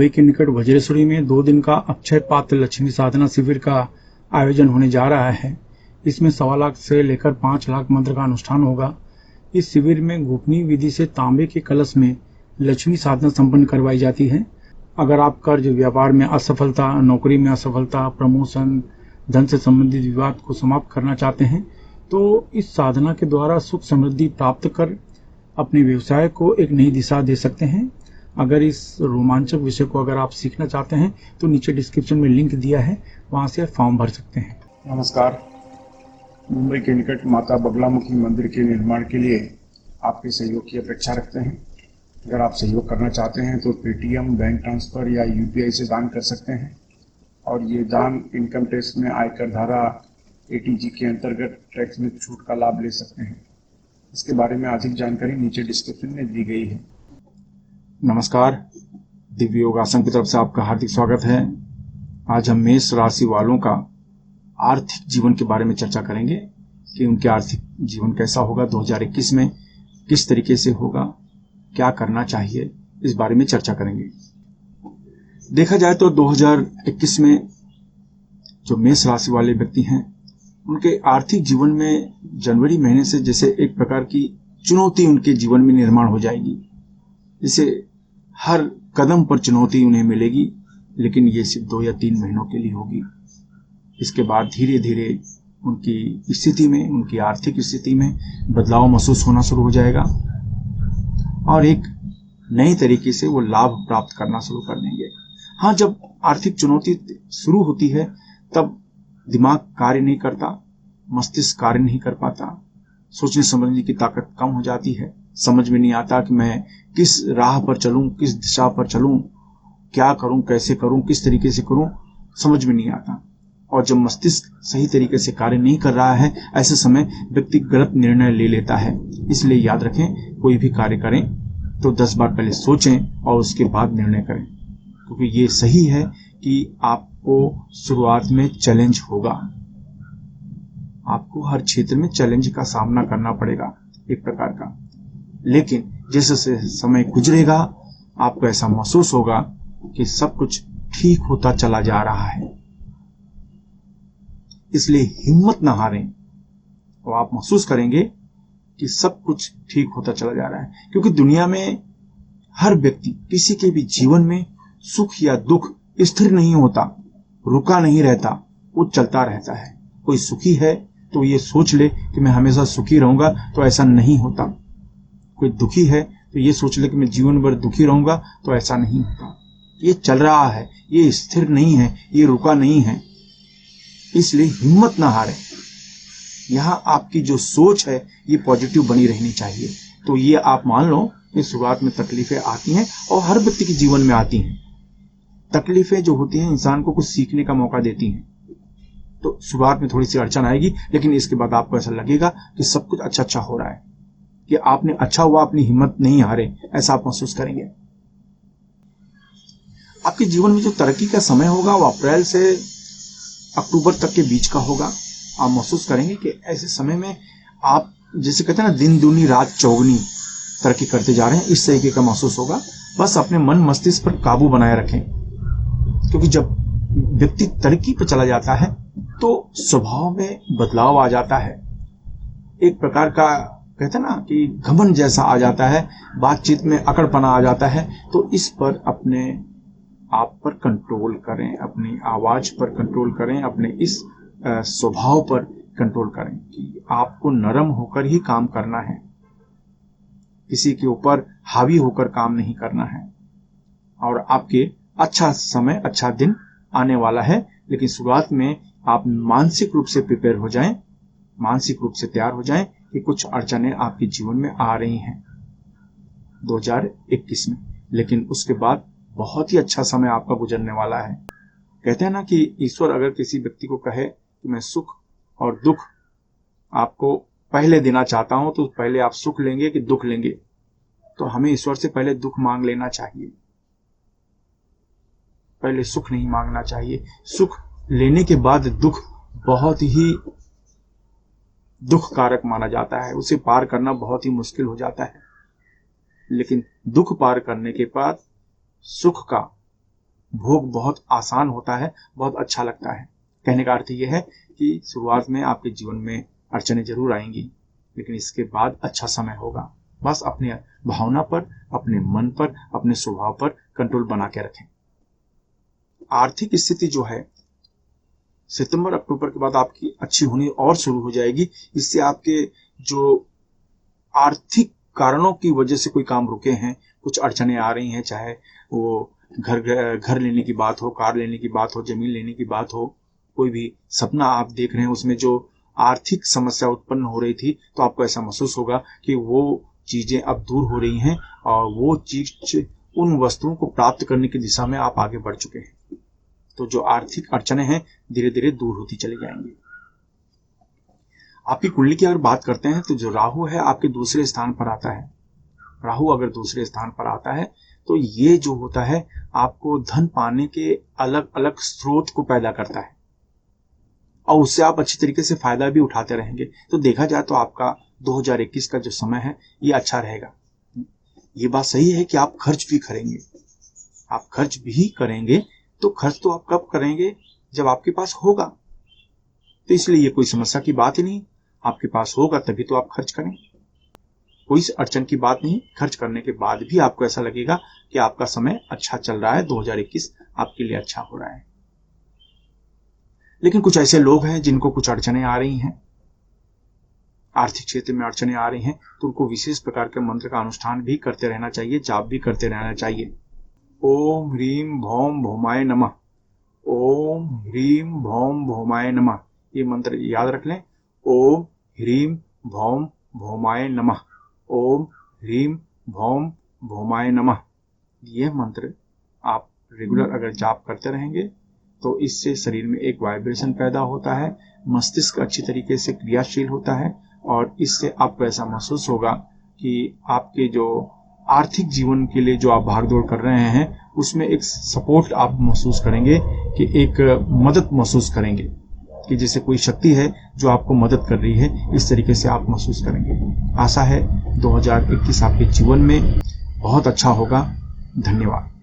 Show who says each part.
Speaker 1: मुंबई के निकट वज्रेश्वरी में 2 दिन का अक्षय पात्र लक्ष्मी साधना शिविर का आयोजन होने जा रहा है। इसमें 1.25 लाख से लेकर 5 लाख मंत्र का अनुष्ठान होगा। इस शिविर में गोपनीय विधि से तांबे के कलश में लक्ष्मी साधना संपन्न करवाई जाती है। अगर आप कर्ज, व्यापार में असफलता, नौकरी में असफलता, प्रमोशन, धन से संबंधित विवाद को समाप्त करना चाहते हैं तो इस साधना के द्वारा सुख समृद्धि प्राप्त कर अपने व्यवसाय को एक नई दिशा दे सकते हैं। अगर इस रोमांचक विषय को अगर आप सीखना चाहते हैं तो नीचे डिस्क्रिप्शन में लिंक दिया है, वहां से फॉर्म भर सकते हैं।
Speaker 2: नमस्कार। मुंबई के निकट माता बगलामुखी मंदिर के निर्माण के लिए आपके सहयोग की अपेक्षा रखते हैं। अगर आप सहयोग करना चाहते हैं तो पेटीएम, बैंक ट्रांसफ़र या यूपीआई से दान कर सकते हैं और ये दान इनकम टैक्स में आयकर धारा एटीजी के अंतर्गत टैक्स में छूट का लाभ ले सकते हैं। इसके बारे में अधिक जानकारी नीचे डिस्क्रिप्शन में दी गई है।
Speaker 1: नमस्कार, दिव्य योगासन की तरफ से आपका हार्दिक स्वागत है। आज हम मेष राशि वालों का आर्थिक जीवन के बारे में चर्चा करेंगे कि उनके आर्थिक जीवन कैसा होगा 2021 में, किस तरीके से होगा, क्या करना चाहिए, इस बारे में चर्चा करेंगे। देखा जाए तो 2021 में जो मेष राशि वाले व्यक्ति हैं उनके आर्थिक जीवन में जनवरी महीने से जैसे एक प्रकार की चुनौती उनके जीवन में निर्माण हो जाएगी। जैसे हर कदम पर चुनौती उन्हें मिलेगी, लेकिन ये सिर्फ 2 या 3 महीनों के लिए होगी। इसके बाद धीरे धीरे उनकी स्थिति में, उनकी आर्थिक स्थिति में बदलाव महसूस होना शुरू हो जाएगा और एक नई तरीके से वो लाभ प्राप्त करना शुरू कर देंगे। हाँ, जब आर्थिक चुनौती शुरू होती है तब दिमाग कार्य नहीं करता, मस्तिष्क कार्य नहीं कर पाता, सोचने समझने की ताकत कम हो जाती है, समझ में नहीं आता कि मैं किस राह पर चलूं, किस दिशा पर चलूं, क्या करूं, कैसे करूं, किस तरीके से करूं, समझ में नहीं आता। और जब मस्तिष्क सही तरीके से कार्य नहीं कर रहा है, ऐसे समय व्यक्ति गलत निर्णय ले लेता है। इसलिए याद रखें, कोई भी कार्य करें तो 10 बार पहले सोचें और उसके बाद निर्णय करें, क्योंकि ये सही है कि आपको शुरुआत में चैलेंज होगा। आपको हर क्षेत्र में चैलेंज का सामना करना पड़ेगा एक प्रकार का, लेकिन जैसे जैसे समय गुजरेगा आपको ऐसा महसूस होगा कि सब कुछ ठीक होता चला जा रहा है। इसलिए हिम्मत ना हारें और आप महसूस करेंगे कि सब कुछ ठीक होता चला जा रहा है। क्योंकि दुनिया में हर व्यक्ति, किसी के भी जीवन में सुख या दुख स्थिर नहीं होता, रुका नहीं रहता, वो चलता रहता है। कोई सुखी है तो ये सोच ले कि मैं हमेशा सुखी रहूंगा, तो ऐसा नहीं होता। कोई दुखी है तो ये सोच ले कि मैं जीवन भर दुखी रहूंगा, तो ऐसा नहीं होता। ये चल रहा है, ये स्थिर नहीं है, ये रुका नहीं है। इसलिए हिम्मत ना हारें। यहाँ आपकी जो सोच है ये पॉजिटिव बनी रहनी चाहिए। तो ये आप मान लो कि शुरुआत में तकलीफें आती हैं और हर व्यक्ति के जीवन में आती हैं। तकलीफें जो होती हैं इंसान को कुछ सीखने का मौका देती हैं। तो शुरुआत में थोड़ी सी अड़चन आएगी, लेकिन इसके बाद आपको ऐसा लगेगा कि सब कुछ अच्छा अच्छा हो रहा है, कि आपने अच्छा हुआ, अपनी हिम्मत नहीं हारे, ऐसा आप महसूस करेंगे। आपके जीवन में जो तरक्की का समय होगा वो अप्रैल से अक्टूबर तक के बीच का होगा। आप महसूस करेंगे कि ऐसे समय में आप, जैसे कहते हैं ना, दिन दूनी रात चौगुनी तरक्की करते जा रहे हैं, इस तरीके का महसूस होगा। बस अपने मन मस्तिष्क पर काबू बनाए रखें, क्योंकि जब व्यक्ति तरक्की पर चला जाता है तो स्वभाव में बदलाव आ जाता है। एक प्रकार का कहते हैं ना कि घमंड जैसा आ जाता है, बातचीत में अकड़पना आ जाता है। तो इस पर अपने आप पर कंट्रोल करें, अपनी आवाज पर कंट्रोल करें, अपने इस स्वभाव पर कंट्रोल करें कि आपको नरम होकर ही काम करना है, किसी के ऊपर हावी होकर काम नहीं करना है। और आपके अच्छा समय, अच्छा दिन आने वाला है, लेकिन शुरुआत में आप मानसिक रूप से प्रिपेयर हो जाएं, मानसिक रूप से तैयार हो जाएं कि कुछ अड़चनें आपके जीवन में आ रही हैं 2021 में, लेकिन उसके बाद बहुत ही अच्छा समय आपका गुजरने वाला है। कहते हैं ना कि ईश्वर अगर किसी व्यक्ति को कहे कि मैं सुख और दुख आपको पहले देना चाहता हूं, तो पहले आप सुख लेंगे कि दुख लेंगे? तो हमें ईश्वर से पहले दुख मांग लेना चाहिए, पहले सुख नहीं मांगना चाहिए। सुख लेने के बाद दुख बहुत ही दुख कारक माना जाता है, उसे पार करना बहुत ही मुश्किल हो जाता है। लेकिन दुख पार करने के बाद सुख का भोग बहुत आसान होता है, बहुत अच्छा लगता है। कहने का अर्थ ये है कि शुरुआत में आपके जीवन में अड़चनें जरूर आएंगी, लेकिन इसके बाद अच्छा समय होगा। बस अपने भावना पर, अपने मन पर, अपने स्वभाव पर कंट्रोल बना के रखें। आर्थिक स्थिति जो है सितंबर अक्टूबर के बाद आपकी अच्छी होनी और शुरू हो जाएगी। इससे आपके जो आर्थिक कारणों की वजह से कोई काम रुके हैं, कुछ अड़चनें आ रही हैं, चाहे वो घर लेने की बात हो, कार लेने की बात हो, जमीन लेने की बात हो, कोई भी सपना आप देख रहे हैं उसमें जो आर्थिक समस्या उत्पन्न हो रही थी, तो आपको ऐसा महसूस होगा कि वो चीजें अब दूर हो रही हैं और वो चीज, उन वस्तुओं को प्राप्त करने की दिशा में आप आगे बढ़ चुके हैं। तो जो आर्थिक अड़चनें हैं धीरे धीरे दूर होती चली जाएंगी। आपकी कुंडली की अगर बात करते हैं तो जो राहु है आपके दूसरे स्थान पर आता है। राहु अगर दूसरे स्थान पर आता है तो ये जो होता है आपको धन पाने के अलग अलग स्रोत को पैदा करता है और उससे आप अच्छी तरीके से फायदा भी उठाते रहेंगे। तो देखा जाए तो आपका 2021 का जो समय है ये अच्छा रहेगा। ये बात सही है कि आप खर्च भी करेंगे, आप खर्च भी करेंगे, तो खर्च तो आप कब करेंगे जब आपके पास होगा। तो इसलिए ये कोई समस्या की बात ही नहीं, आपके पास होगा तभी तो आप खर्च करें। कोई अड़चन की बात नहीं। खर्च करने के बाद भी आपको ऐसा लगेगा कि आपका समय अच्छा चल रहा है, 2021 आपके लिए अच्छा हो रहा है। लेकिन कुछ ऐसे लोग हैं जिनको कुछ अड़चनें आ रही हैं, आर्थिक क्षेत्र में अड़चनें आ रही हैं, तो उनको विशेष प्रकार के मंत्र का अनुष्ठान भी करते रहना चाहिए, जाप भी करते रहना चाहिए। ओम ह्रीम भौम भौमाय नमः, ओम ह्रीम भौम भौमाय नमः, ये मंत्र याद रख लें। ओम ह्रीम भौम भौमाय नमः, ओम ह्रीम भौम भौमाय नमः। यह मंत्र आप रेगुलर अगर जाप करते रहेंगे तो इससे शरीर में एक वाइब्रेशन पैदा होता है, मस्तिष्क अच्छी तरीके से क्रियाशील होता है और इससे आपको ऐसा महसूस होगा कि आपके जो आर्थिक जीवन के लिए जो आप भागदौड़ कर रहे हैं उसमें एक सपोर्ट आप महसूस करेंगे, कि एक मदद महसूस करेंगे कि जैसे कोई शक्ति है जो आपको मदद कर रही है, इस तरीके से आप महसूस करेंगे। आशा है 2021 आपके जीवन में बहुत अच्छा होगा। धन्यवाद।